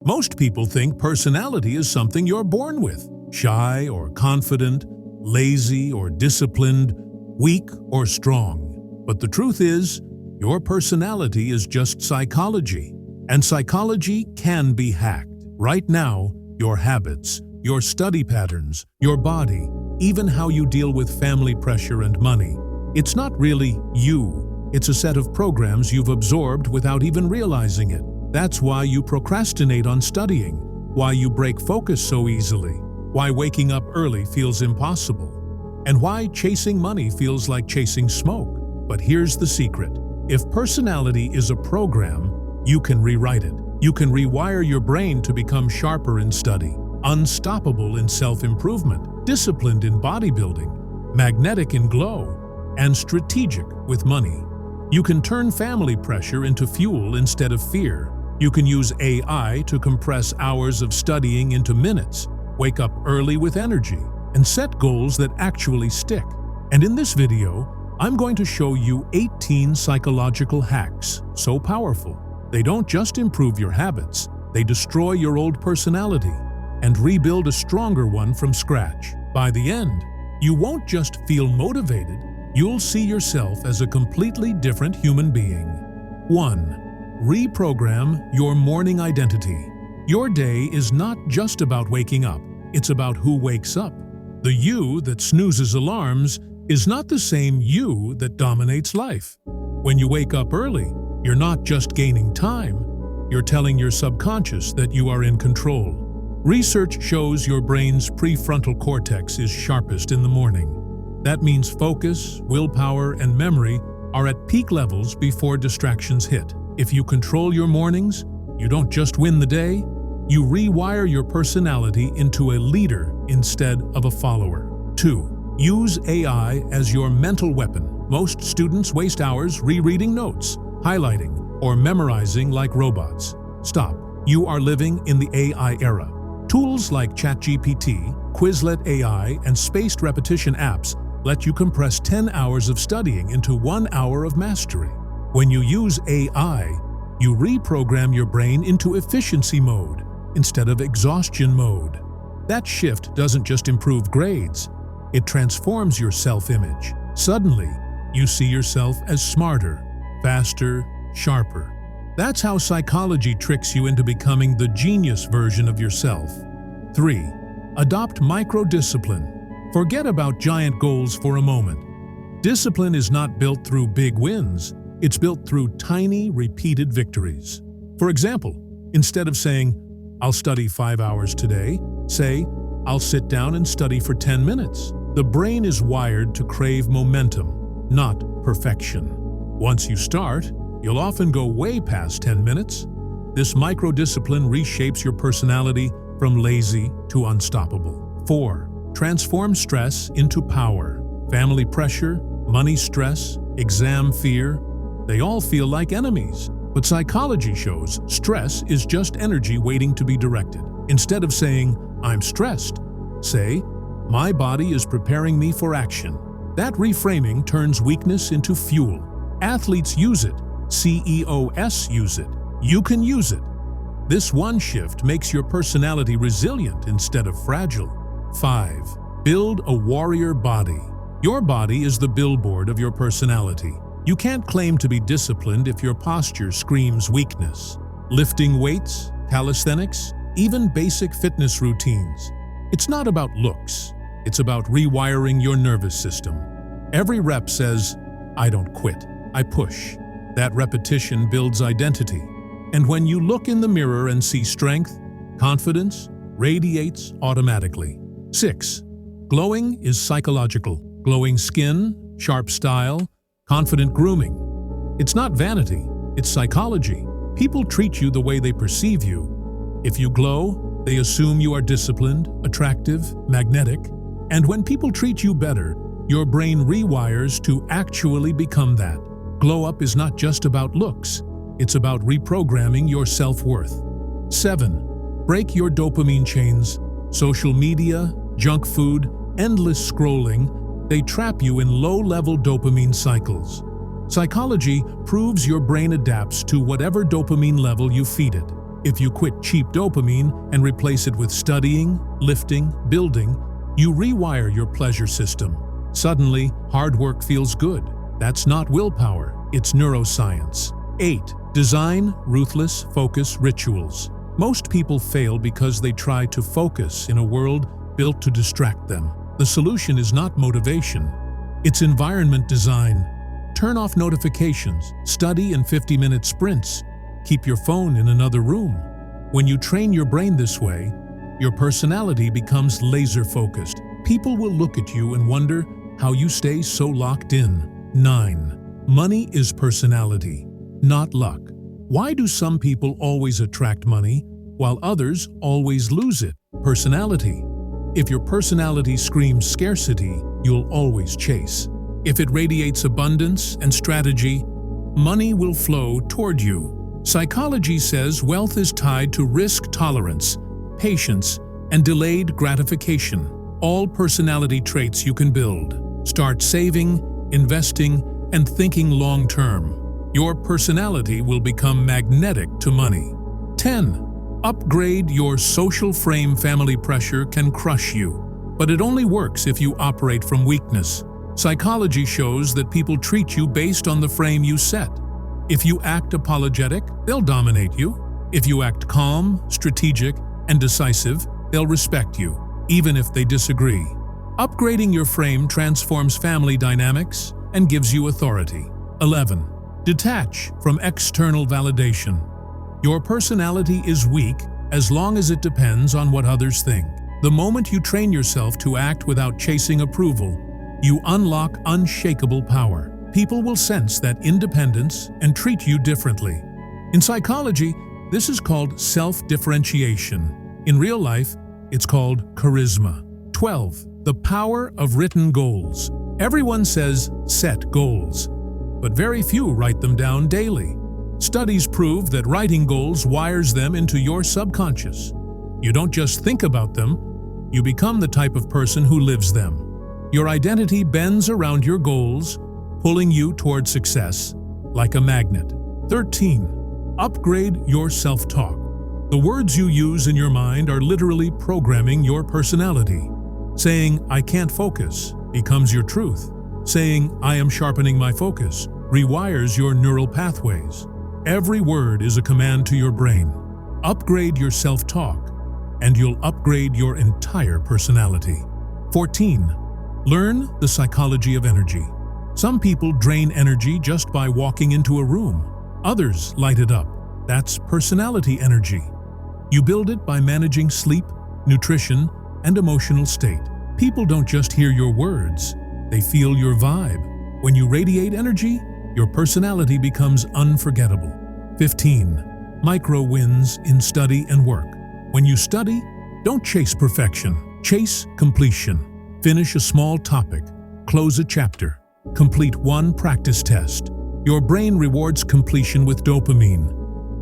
Most people think personality is something you're born with. Shy or confident, lazy or disciplined, weak or strong. But the truth is, your personality is just psychology. And psychology can be hacked. Right now, your habits, your study patterns, your body, even how you deal with family pressure and money. It's not really you. It's a set of programs you've absorbed without even realizing it. That's why you procrastinate on studying, why you break focus so easily, why waking up early feels impossible, and why chasing money feels like chasing smoke. But here's the secret. If personality is a program, you can rewrite it. You can rewire your brain to become sharper in study, unstoppable in self-improvement, disciplined in bodybuilding, magnetic in glow, and strategic with money. You can turn family pressure into fuel instead of fear. You can use AI to compress hours of studying into minutes, wake up early with energy, and set goals that actually stick. And in this video, I'm going to show you 18 psychological hacks so powerful. They don't just improve your habits, they destroy your old personality and rebuild a stronger one from scratch. By the end, you won't just feel motivated, you'll see yourself as a completely different human being. 1. Reprogram your morning identity. Your day is not just about waking up, it's about who wakes up. The you that snoozes alarms is not the same you that dominates life. When you wake up early, you're not just gaining time, you're telling your subconscious that you are in control. Research shows your brain's prefrontal cortex is sharpest in the morning. That means focus, willpower, and memory are at peak levels before distractions hit. If you control your mornings, you don't just win the day, you rewire your personality into a leader instead of a follower. 2. Use AI as your mental weapon. Most students waste hours rereading notes, highlighting, or memorizing like robots. Stop. You are living in the AI era. Tools like ChatGPT, Quizlet AI, and spaced repetition apps let you compress 10 hours of studying into 1 hour of mastery. When you use AI, you reprogram your brain into efficiency mode instead of exhaustion mode. That shift doesn't just improve grades, it transforms your self-image. Suddenly, you see yourself as smarter, faster, sharper. That's how psychology tricks you into becoming the genius version of yourself. 3. Adopt micro-discipline. Forget about giant goals for a moment. Discipline is not built through big wins, it's built through tiny, repeated victories. For example, instead of saying, "I'll study 5 hours today," say, "I'll sit down and study for 10 minutes." The brain is wired to crave momentum, not perfection. Once you start, you'll often go way past 10 minutes. This micro-discipline reshapes your personality from lazy to unstoppable. 4. Transform stress into power. Family pressure, money stress, exam fear, they all feel like enemies. But psychology shows stress is just energy waiting to be directed. Instead of saying, "I'm stressed," say, "My body is preparing me for action." That reframing turns weakness into fuel. Athletes use it. CEOs use it. You can use it. This one shift makes your personality resilient instead of fragile. 5. Build a warrior body. Your body is the billboard of your personality. You can't claim to be disciplined if your posture screams weakness. Lifting weights, calisthenics, even basic fitness routines. It's not about looks. It's about rewiring your nervous system. Every rep says, "I don't quit, I push." That repetition builds identity. And when you look in the mirror and see strength, confidence radiates automatically. 6. Glowing is psychological. Glowing skin, sharp style, confident grooming. It's not vanity, it's psychology. People treat you the way they perceive you. If you glow, they assume you are disciplined, attractive, magnetic. And when people treat you better, your brain rewires to actually become that. Glow up is not just about looks, it's about reprogramming your self-worth. 7. Break your dopamine chains. Social media, junk food, endless scrolling, they trap you in low-level dopamine cycles. Psychology proves your brain adapts to whatever dopamine level you feed it. If you quit cheap dopamine and replace it with studying, lifting, building, you rewire your pleasure system. Suddenly, hard work feels good. That's not willpower, it's neuroscience. 8. Design ruthless focus rituals. Most people fail because they try to focus in a world built to distract them. The solution is not motivation, it's environment design. Turn off notifications, study in 50-minute sprints, keep your phone in another room. When you train your brain this way, your personality becomes laser-focused. People will look at you and wonder how you stay so locked in. 9. Money is personality, not luck. Why do some people always attract money, while others always lose it? Personality. If your personality screams scarcity, you'll always chase. If it radiates abundance and strategy, money will flow toward you. Psychology says wealth is tied to risk tolerance, patience, and delayed gratification. All personality traits you can build. Start saving, investing, and thinking long-term. Your personality will become magnetic to money. 10. Upgrade your social frame. Family pressure can crush you, but it only works if you operate from weakness. Psychology shows that people treat you based on the frame you set. If you act apologetic, they'll dominate you. If you act calm, strategic, and decisive, they'll respect you, even if they disagree. Upgrading your frame transforms family dynamics and gives you authority. 11. Detach from external validation. Your personality is weak as long as it depends on what others think. The moment you train yourself to act without chasing approval, you unlock unshakable power. People will sense that independence and treat you differently. In psychology, this is called self-differentiation. In real life, it's called charisma. 12. The power of written goals. Everyone says set goals, but very few write them down daily. Studies prove that writing goals wires them into your subconscious. You don't just think about them, you become the type of person who lives them. Your identity bends around your goals, pulling you toward success like a magnet. 13. Upgrade your self-talk. The words you use in your mind are literally programming your personality. Saying, "I can't focus," becomes your truth. Saying, "I am sharpening my focus," rewires your neural pathways. Every word is a command to your brain. Upgrade your self-talk, and you'll upgrade your entire personality. 14. Learn the psychology of energy. Some people drain energy just by walking into a room. Others light it up. That's personality energy. You build it by managing sleep, nutrition, and emotional state. People don't just hear your words, they feel your vibe. When you radiate energy, your personality becomes unforgettable. 15. Micro wins in study and work. When you study, don't chase perfection, chase completion. Finish a small topic, close a chapter, complete one practice test. Your brain rewards completion with dopamine,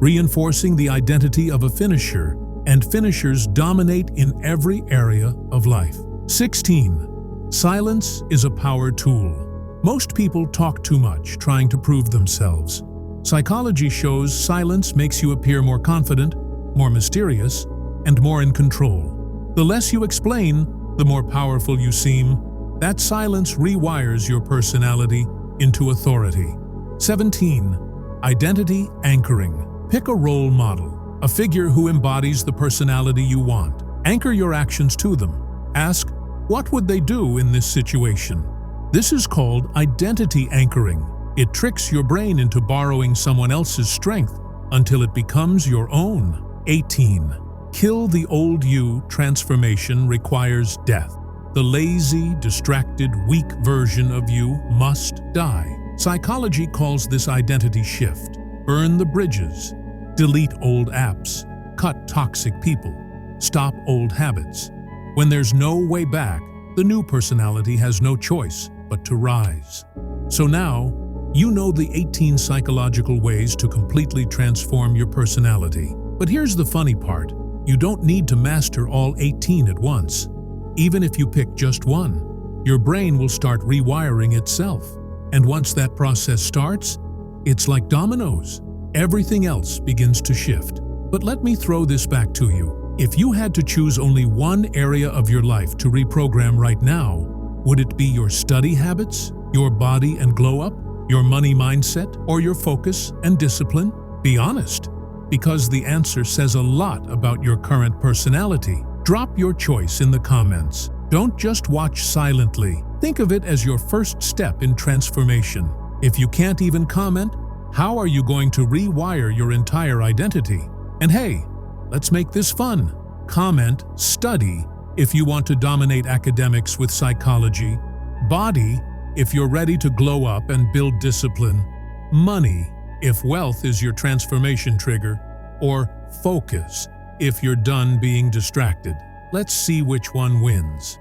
reinforcing the identity of a finisher, and finishers dominate in every area of life. 16. Silence is a power tool. Most people talk too much, trying to prove themselves. Psychology shows silence makes you appear more confident, more mysterious, and more in control. The less you explain, the more powerful you seem. That silence rewires your personality into authority. 17. Identity anchoring. Pick a role model, a figure who embodies the personality you want. Anchor your actions to them. Ask, what would they do in this situation? This is called identity anchoring. It tricks your brain into borrowing someone else's strength until it becomes your own. 18. Kill the old you. Transformation requires death. The lazy, distracted, weak version of you must die. Psychology calls this identity shift. Burn the bridges. Delete old apps. Cut toxic people. Stop old habits. When there's no way back, the new personality has no choice but to rise. So now, you know the 18 psychological ways to completely transform your personality. But here's the funny part. You don't need to master all 18 at once. Even if you pick just one, your brain will start rewiring itself. And once that process starts, it's like dominoes. Everything else begins to shift. But let me throw this back to you. If you had to choose only one area of your life to reprogram right now, would it be your study habits, your body and glow up, your money mindset, or your focus and discipline? Be honest, because the answer says a lot about your current personality. Drop your choice in the comments. Don't just watch silently. Think of it as your first step in transformation. If you can't even comment, how are you going to rewire your entire identity? And hey, let's make this fun. Comment, study, if you want to dominate academics with psychology. Body, if you're ready to glow up and build discipline. Money, if wealth is your transformation trigger. Or focus, if you're done being distracted. Let's see which one wins.